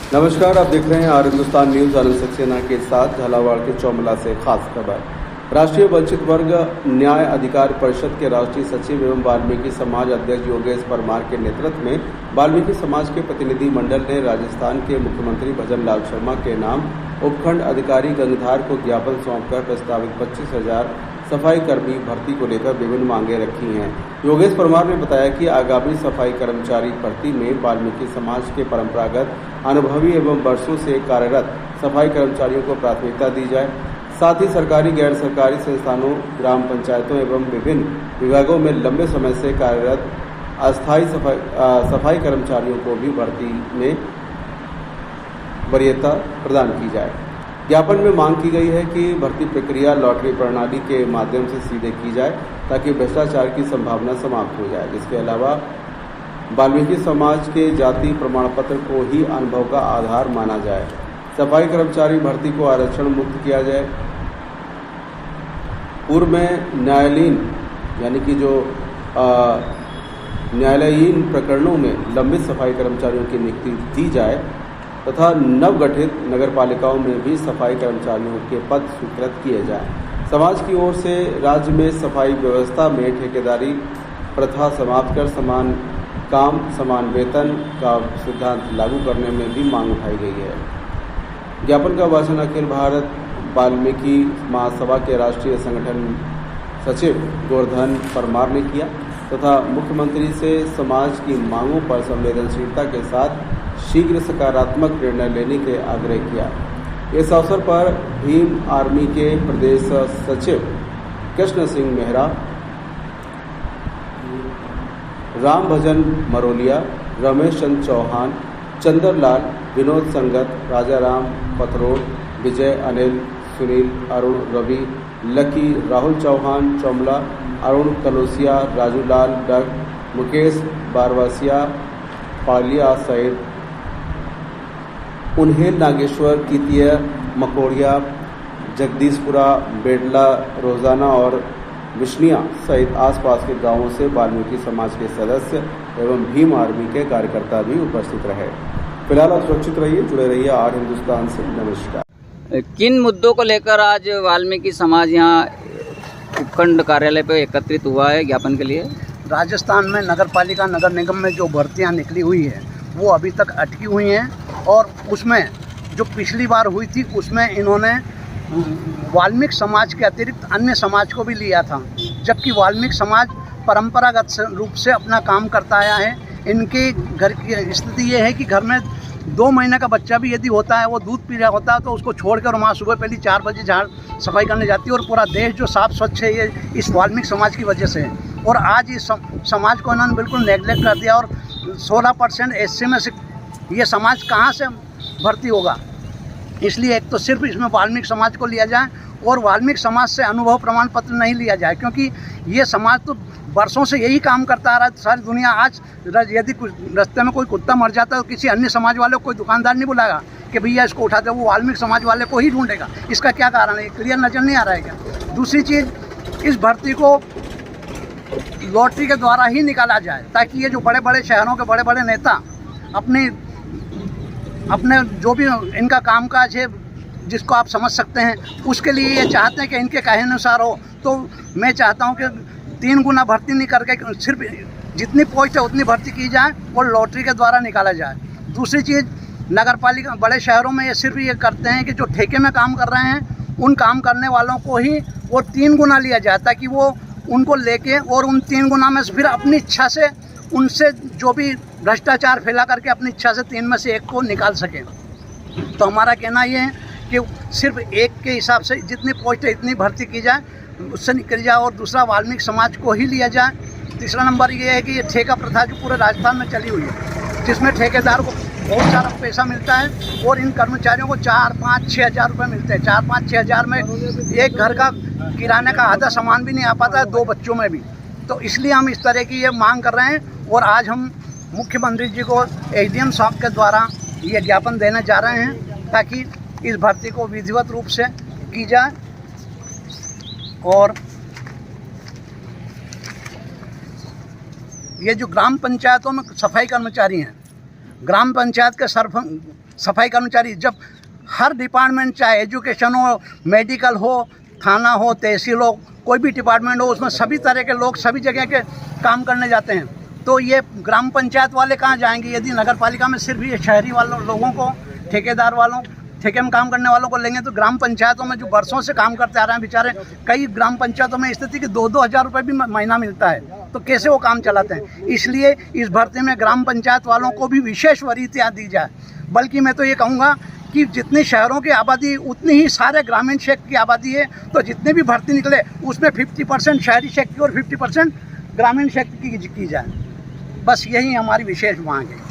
नमस्कार, आप देख रहे हैं आर हिंदुस्तान न्यूज। आनंद सक्सेना के साथ झालावाड़ के चौमला से खास खबर। राष्ट्रीय वंचित वर्ग न्याय अधिकार परिषद के राष्ट्रीय सचिव एवं वाल्मीकि समाज अध्यक्ष योगेश परमार के नेतृत्व में वाल्मीकि समाज के प्रतिनिधि मंडल ने राजस्थान के मुख्यमंत्री भजन लाल शर्मा के नाम उपखंड अधिकारी गंगधार को ज्ञापन सौंपकर प्रस्तावित 25,000 सफाई कर्मी भर्ती को लेकर विभिन्न मांगे रखी हैं। योगेश परमार ने बताया कि आगामी सफाई कर्मचारी भर्ती में वाल्मीकि समाज के परंपरागत, अनुभवी एवं वर्षों से कार्यरत सफाई कर्मचारियों को प्राथमिकता दी जाए। साथ ही सरकारी, गैर सरकारी संस्थानों, ग्राम पंचायतों एवं विभिन्न विभागों में लंबे समय से कार्यरत अस्थायी सफाई कर्मचारियों को भी भर्ती में वरीयता प्रदान की जाए। ज्ञापन में मांग की गई है कि भर्ती प्रक्रिया लॉटरी प्रणाली के माध्यम से सीधे की जाए ताकि भ्रष्टाचार की संभावना समाप्त हो जाए। इसके अलावा वाल्मीकि समाज के जाति प्रमाण पत्र को ही अनुभव का आधार माना जाए। सफाई कर्मचारी भर्ती को आरक्षण मुक्त किया जाए। पूर्व में न्यायालयीन यानी कि जो न्यायालयीन प्रकरणों में लंबित सफाई कर्मचारियों की नियुक्ति दी जाए तथा नवगठित नगर पालिकाओं में भी सफाई कर्मचारियों के पद स्वीकृत किए जाएं। समाज की ओर से राज्य में सफाई व्यवस्था में ठेकेदारी प्रथा समाप्त कर समान काम समान वेतन का सिद्धांत लागू करने में भी मांग उठाई गई है। ज्ञापन का वाचन अखिल भारत वाल्मीकि महासभा के राष्ट्रीय संगठन सचिव गोवर्धन परमार ने किया तथा मुख्यमंत्री से समाज की मांगों पर संवेदनशीलता के साथ शीघ्र सकारात्मक निर्णय लेने के आग्रह किया। इस अवसर पर भीम आर्मी के प्रदेश सचिव कृष्ण सिंह मेहरा, राम भजन मरोलिया, रमेश चंद्र चौहान, चंद्रलाल, विनोद संगत, राजा राम पथरोड, विजय, अनिल, सुनील, अरुण, रवि, लकी, राहुल चौहान, चौमला, अरुण कलोसिया, राजूलाल डग, मुकेश बारवासिया, पालिया सहित उन्हेल, नागेश्वर, कीतिया, मकोड़िया, जगदीशपुरा, बेडला, रोजाना और विष्णिया सहित आसपास के गांवों से वाल्मीकि समाज के सदस्य एवं भीम आर्मी के कार्यकर्ता भी उपस्थित रहे। फिलहाल आप सुरक्षित रहिए, जुड़े रहिए आर हिंदुस्तान से। नमस्कार। किन मुद्दों को लेकर आज वाल्मीकि समाज यहाँ उपखंड कार्यालय पर एकत्रित हुआ है ज्ञापन के लिए? राजस्थान में नगर पालिका, नगर निगम में जो भर्तियाँ निकली हुई है वो अभी तक अटकी हुई हैं और उसमें जो पिछली बार हुई थी उसमें इन्होंने वाल्मीकि समाज के अतिरिक्त अन्य समाज को भी लिया था, जबकि वाल्मीकि समाज परंपरागत रूप से अपना काम करता आया है। इनके घर की स्थिति ये है कि घर में 2 महीने का बच्चा भी यदि होता है, वो दूध पी रहा होता है तो उसको छोड़कर वहाँ सुबह पहले 4 बजे झाड़ सफाई करने जाती है और पूरा देश जो साफ स्वच्छ है ये इस वाल्मीकि समाज की वजह से है। और आज इस समाज को इन्होंने बिल्कुल नेगलेक्ट कर दिया और 16% एससी में से ये समाज कहाँ से भर्ती होगा। इसलिए एक तो सिर्फ इसमें वाल्मीकि समाज को लिया जाए और वाल्मीकि समाज से अनुभव प्रमाण पत्र नहीं लिया जाए, क्योंकि ये समाज तो वर्षों से यही काम करता आ रहा है। सारी दुनिया आज यदि रास्ते में कोई कुत्ता मर जाता है तो किसी अन्य समाज वाले को कोई दुकानदार नहीं बुलाएगा कि भैया इसको उठा दे, वो वाल्मीकि समाज वाले को ही ढूंढेगा। इसका क्या कारण है? क्लियर नजर नहीं आ रहा है क्या? दूसरी चीज़, इस भर्ती को लॉटरी के द्वारा ही निकाला जाए ताकि ये जो बड़े बड़े शहरों के बड़े बड़े नेता अपने जो भी इनका कामकाज है जिसको आप समझ सकते हैं, उसके लिए ये चाहते हैं कि इनके कहे अनुसार हो। तो मैं चाहता हूं कि 3 गुना भर्ती नहीं करके सिर्फ जितनी पोस्ट है उतनी भर्ती की जाए और लॉटरी के द्वारा निकाला जाए। दूसरी चीज़, नगर पालिका बड़े शहरों में ये सिर्फ ये करते हैं कि जो ठेके में काम कर रहे हैं उन काम करने वालों को ही वो 3 गुना लिया जाए ताकि वो उनको लेके और उन 3 गुना में से फिर अपनी इच्छा से उनसे जो भी भ्रष्टाचार फैला करके अपनी इच्छा से 3 में से 1 को निकाल सकें। तो हमारा कहना ये है कि सिर्फ 1 के हिसाब से जितनी पोस्ट है इतनी भर्ती की जाए, उससे निकल जाए और दूसरा वाल्मीकि समाज को ही लिया जाए। तीसरा नंबर ये है कि ये ठेका प्रथा जो पूरे राजस्थान में चली हुई है, जिसमें ठेकेदार को बहुत सारा पैसा मिलता है और इन कर्मचारियों को 4, 5, 6 हज़ार रुपये मिलते हैं। 4, 5, 6 हज़ार में एक घर का किराने का आधा सामान भी नहीं आ पाता है, 2 बच्चों में भी। तो इसलिए हम इस तरह की ये मांग कर रहे हैं और आज हम मुख्यमंत्री जी को एसडीएम साहब के द्वारा ये ज्ञापन देने जा रहे हैं ताकि इस भर्ती को विधिवत रूप से की जाए और ये जो ग्राम पंचायतों में सफाई कर्मचारी हैं ग्राम पंचायत के सफाई कर्मचारी, जब हर डिपार्टमेंट, चाहे एजुकेशन हो, मेडिकल हो, थाना हो, तहसील हो, कोई भी डिपार्टमेंट हो, उसमें सभी तरह के लोग सभी जगह के काम करने जाते हैं। तो ये ग्राम पंचायत वाले कहाँ जाएंगे यदि नगर पालिका में सिर्फ ये शहरी वालों लोगों को, ठेकेदार वालों, ठेके में काम करने वालों को लेंगे? तो ग्राम पंचायतों में जो वर्षों से काम करते आ रहे हैं बेचारे, कई ग्राम पंचायतों में स्थिति कि 2-2 हज़ार रुपये भी महीना मिलता है, तो कैसे वो काम चलाते हैं? इसलिए इस भर्ती में ग्राम पंचायत वालों को भी विशेष वरीयता दी जाए। बल्कि मैं तो ये कहूँगा कि जितनी शहरों की आबादी उतनी ही सारे ग्रामीण क्षेत्र की आबादी है, तो जितने भी भर्ती निकले उसमें 50% शहरी क्षेत्र की और 50% ग्रामीण क्षेत्र की जाए। बस यही हमारी विशेष मांग है।